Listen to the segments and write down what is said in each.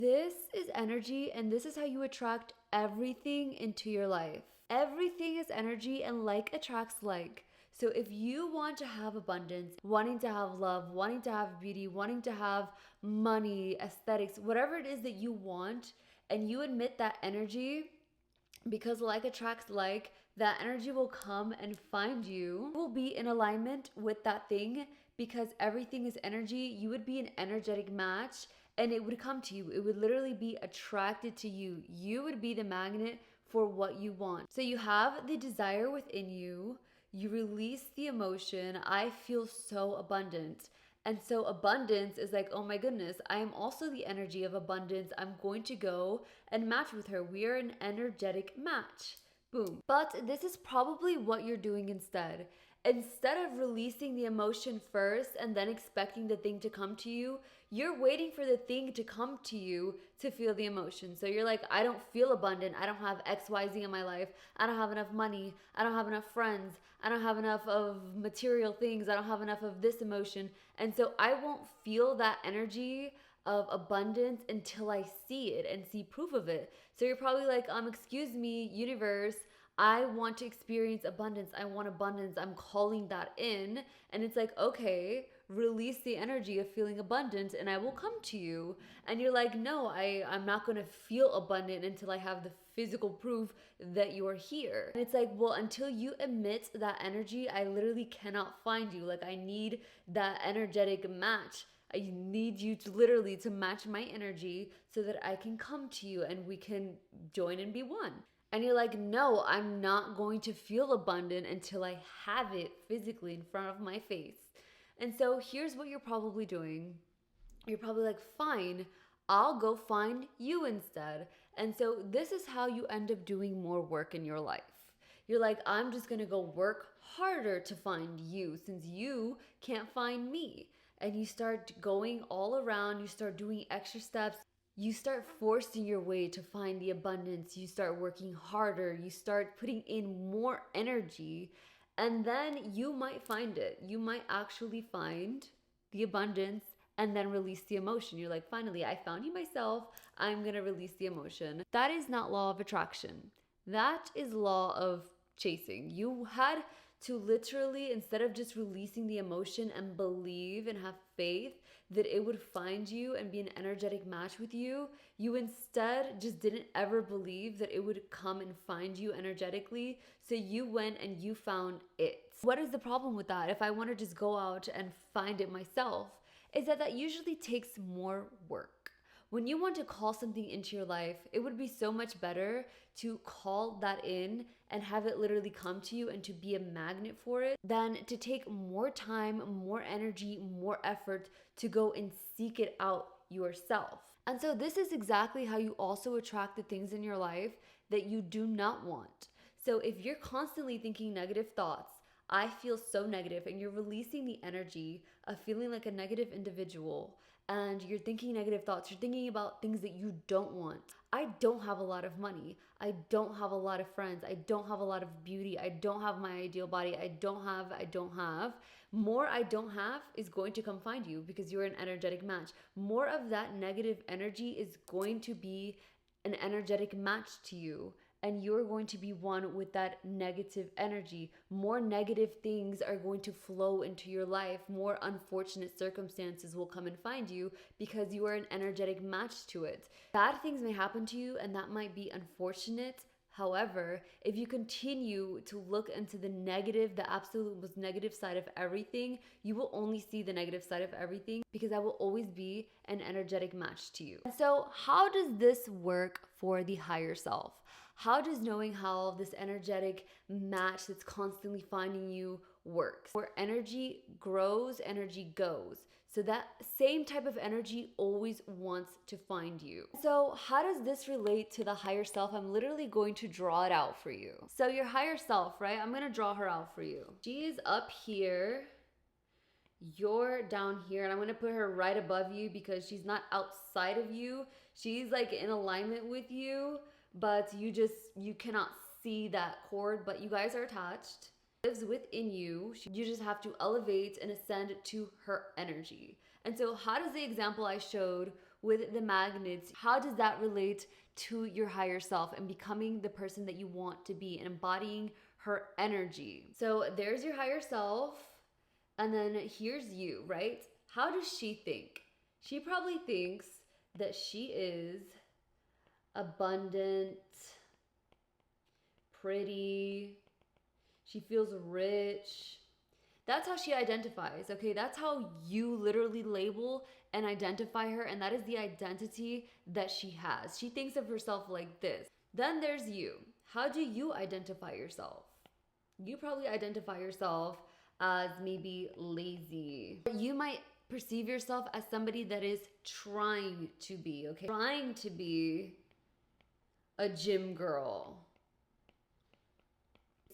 This is energy, and this is how you attract everything into your life. Everything is energy, and like attracts like. So if you want to have abundance, wanting to have love, wanting to have beauty, wanting to have money, aesthetics, whatever it is that you want, and you admit that energy, because like attracts like, that energy will come and find you. You will be in alignment with that thing because everything is energy. You would be an energetic match and it would come to you. It would literally be attracted to you. You would be the magnet for what you want. So you have the desire within you. You release the emotion. I feel so abundant. And so abundance is like, oh my goodness, I am also the energy of abundance. I'm going to go and match with her. We are an energetic match. Boom. But this is probably what you're doing instead. Instead of releasing the emotion first and then expecting the thing to come to you, you're waiting for the thing to come to you to feel the emotion. So you're like, I don't feel abundant. I don't have XYZ in my life. I don't have enough money. I don't have enough friends. I don't have enough of material things. I don't have enough of this emotion. And so I won't feel that energy of abundance until I see it and see proof of it. So you're probably like, excuse me, universe, I want to experience abundance. I want abundance. I'm calling that in. And it's like, okay, release the energy of feeling abundant and I will come to you. And you're like, no, I'm not going to feel abundant until I have the physical proof that you're here. And it's like, well, until you emit that energy, I literally cannot find you. Like, I need that energetic match. I need you to literally to match my energy so that I can come to you and we can join and be one. And you're like, no, I'm not going to feel abundant until I have it physically in front of my face. And so here's what you're probably doing. You're probably like, fine, I'll go find you instead. And so this is how you end up doing more work in your life. You're like, I'm just gonna go work harder to find you since you can't find me. And you start going all around, you start doing extra steps. You start forcing your way to find the abundance. You start working harder. You start putting in more energy. And then you might find it. You might actually find the abundance and then release the emotion. You're like, finally, I found you myself. I'm going to release the emotion. That is not law of attraction. That is law of chasing. You had to literally, instead of just releasing the emotion and believe and have faith that it would find you and be an energetic match with you, you instead just didn't ever believe that it would come and find you energetically. So you went and you found it. What is the problem with that? If I want to just go out and find it myself, is that usually takes more work. When you want to call something into your life, it would be so much better to call that in and have it literally come to you and to be a magnet for it than to take more time, more energy, more effort to go and seek it out yourself. And so this is exactly how you also attract the things in your life that you do not want. So if you're constantly thinking negative thoughts, I feel so negative, and you're releasing the energy of feeling like a negative individual, and you're thinking negative thoughts, you're thinking about things that you don't want. I don't have a lot of money. I don't have a lot of friends. I don't have a lot of beauty. I don't have my ideal body. I don't have. More I don't have is going to come find you because you're an energetic match. More of that negative energy is going to be an energetic match to you. And you're going to be one with that negative energy. More negative things are going to flow into your life. More unfortunate circumstances will come and find you because you are an energetic match to it. Bad things may happen to you, and that might be unfortunate. However, if you continue to look into the negative, the absolute most negative side of everything, you will only see the negative side of everything because that will always be an energetic match to you. And so how does this work for the higher self? How does knowing how this energetic match that's constantly finding you works? Where energy grows, energy goes. So that same type of energy always wants to find you. So how does this relate to the higher self? I'm literally going to draw it out for you. So your higher self, right? I'm going to draw her out for you. She is up here. You're down here, and I'm going to put her right above you because she's not outside of you. She's like in alignment with you, but you cannot see that cord, but you guys are attached. Lives within you. You just have to elevate and ascend to her energy. And so how does the example I showed with the magnets, how does that relate to your higher self and becoming the person that you want to be and embodying her energy? So there's your higher self, and then here's you, right? How does she think? She probably thinks that she is abundant, pretty, she feels rich. That's how she identifies, okay? That's how you literally label and identify her, and that is the identity that she has. She thinks of herself like this. Then there's you. How do you identify yourself? You probably identify yourself as maybe lazy. You might perceive yourself as somebody that is trying to be, okay? Trying to be a gym girl.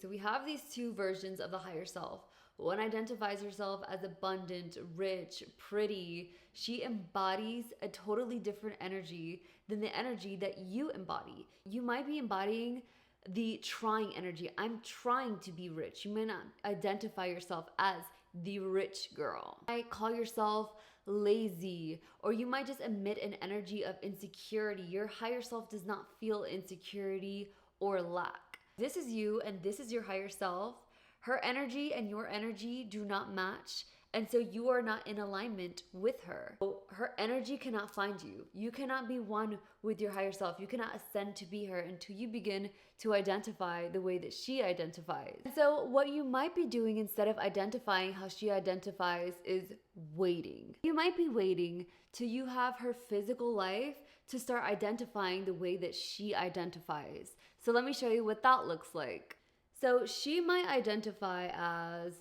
So we have these two versions of the higher self. One identifies herself as abundant, rich, pretty. She embodies a totally different energy than the energy that you embody. You might be embodying the trying energy. I'm trying to be rich. You may not identify yourself as the rich girl. You might call yourself lazy, or you might just emit an energy of insecurity. Your higher self does not feel insecurity or lack. This is you, and this is your higher self. Her energy and your energy do not match, and so you are not in alignment with her. So her energy cannot find you. You cannot be one with your higher self. You cannot ascend to be her until you begin to identify the way that she identifies. And so what you might be doing instead of identifying how she identifies is waiting. You might be waiting till you have her physical life to start identifying the way that she identifies. So let me show you what that looks like. So she might identify as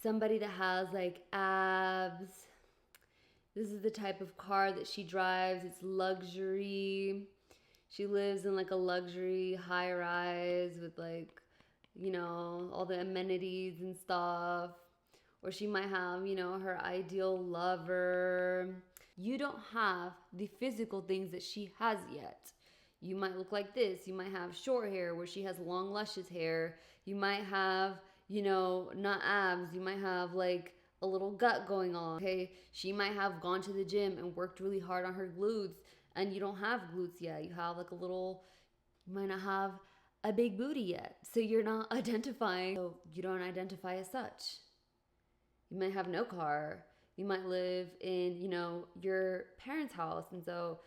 somebody that has like abs. This is the type of car that she drives. It's luxury. She lives in like a luxury high rise with like, you know, all the amenities and stuff. Or she might have, you know, her ideal lover. You don't have the physical things that she has yet. You might look like this. You might have short hair where she has long, luscious hair. You might have, you know, not abs. You might have like a little gut going on, okay? She might have gone to the gym and worked really hard on her glutes, and you don't have glutes yet. You have like a little, you might not have a big booty yet. So you're not identifying, so you don't identify as such. You might have no car. You might live in, you know, your parents' house. And so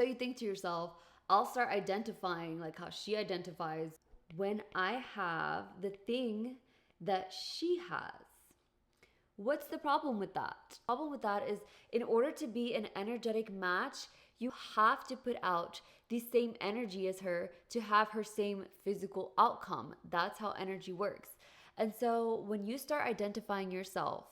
you think to yourself, I'll start identifying like how she identifies when I have the thing that she has. What's the problem with that? The problem with that is in order to be an energetic match, you have to put out the same energy as her to have her same physical outcome. That's how energy works. And so when you start identifying yourself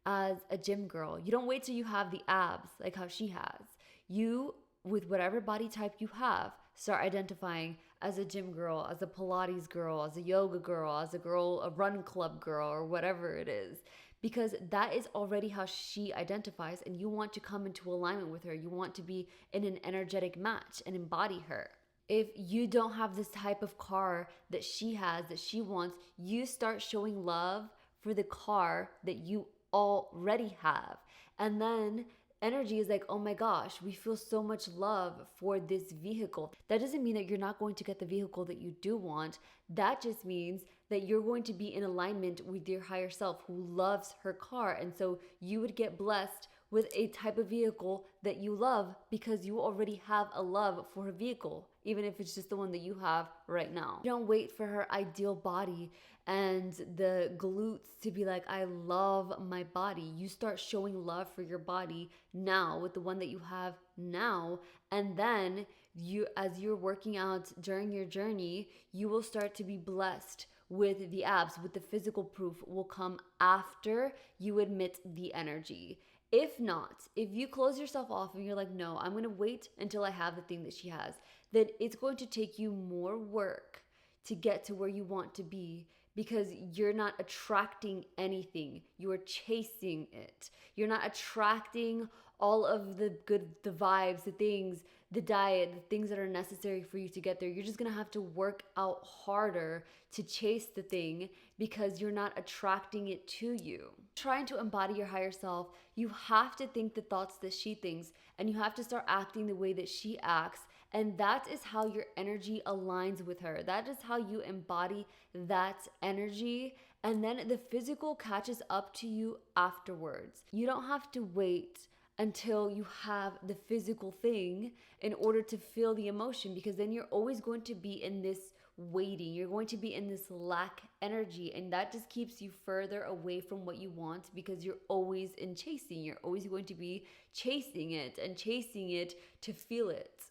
as a gym girl, you don't wait till you have the abs like how she has. You, with whatever body type you have, start identifying as a gym girl, as a Pilates girl, as a yoga girl, as a girl, a run club girl, or whatever it is. Because that is already how she identifies, and you want to come into alignment with her. You want to be in an energetic match and embody her. If you don't have this type of car that she has, that she wants, you start showing love for the car that you already have. And then energy is like, oh my gosh, we feel so much love for this vehicle. That doesn't mean that you're not going to get the vehicle that you do want. That just means that you're going to be in alignment with your higher self who loves her car. And so you would get blessed with a type of vehicle that you love because you already have a love for her vehicle, even if it's just the one that you have right now. You don't wait for her ideal body and the glutes to be like, I love my body. You start showing love for your body now with the one that you have now. And then you, as you're working out during your journey, you will start to be blessed with the abs, with the physical proof will come after you admit the energy. If not, if you close yourself off and you're like, no, I'm going to wait until I have the thing that she has, then it's going to take you more work to get to where you want to be because you're not attracting anything. You are chasing it. You're not attracting all of the good, the vibes, the things the diet, the things that are necessary for you to get there. You're just gonna have to work out harder to chase the thing because you're not attracting it to you. Trying to embody your higher self, you have to think the thoughts that she thinks, and you have to start acting the way that she acts. And that is how your energy aligns with her. That is how you embody that energy. And then the physical catches up to you afterwards. You don't have to wait until you have the physical thing in order to feel the emotion, because then you're always going to be in this waiting. You're going to be in this lack energy, and that just keeps you further away from what you want because you're always in chasing. You're always going to be chasing it and chasing it to feel it.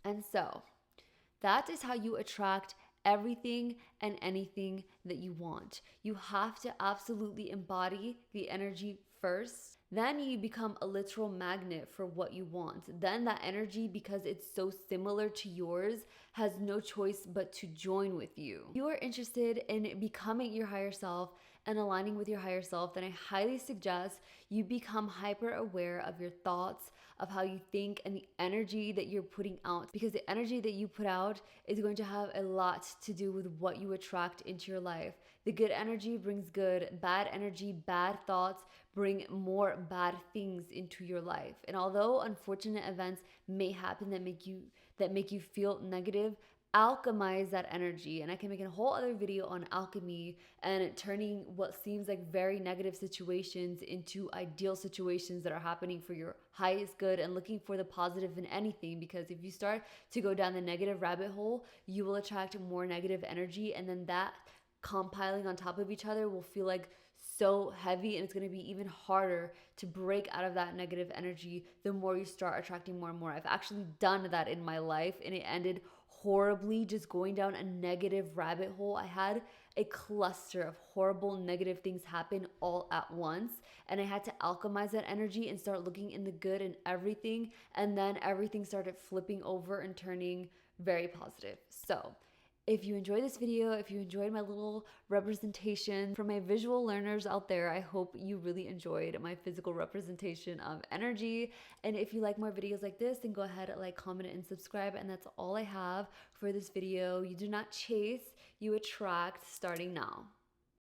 And so that is how you attract everything and anything that you want. You have to absolutely embody the energy first. Then you become a literal magnet for what you want. Then that energy, because it's so similar to yours, has no choice but to join with you. If you are interested in becoming your higher self and aligning with your higher self, then I highly suggest you become hyper aware of your thoughts, of how you think, and the energy that you're putting out, because the energy that you put out is going to have a lot to do with what you attract into your life. The good energy brings good, bad energy, bad thoughts bring more bad things into your life. And although unfortunate events may happen that make you feel negative, alchemize that energy. And I can make a whole other video on alchemy and turning what seems like very negative situations into ideal situations that are happening for your highest good, and looking for the positive in anything. Because if you start to go down the negative rabbit hole, you will attract more negative energy, and then that compiling on top of each other will feel like so heavy, and it's going to be even harder to break out of that negative energy the more you start attracting more and more. I've actually done that in my life, and it ended horribly, just going down a negative rabbit hole. I had a cluster of horrible negative things happen all at once, and I had to alchemize that energy and start looking in the good in everything, and then everything started flipping over and turning very positive. So if you enjoyed this video, if you enjoyed my little representation for my visual learners out there, I hope you really enjoyed my physical representation of energy. And if you like more videos like this, then go ahead and like, comment, and subscribe. And that's all I have for this video. You do not chase, you attract, starting now.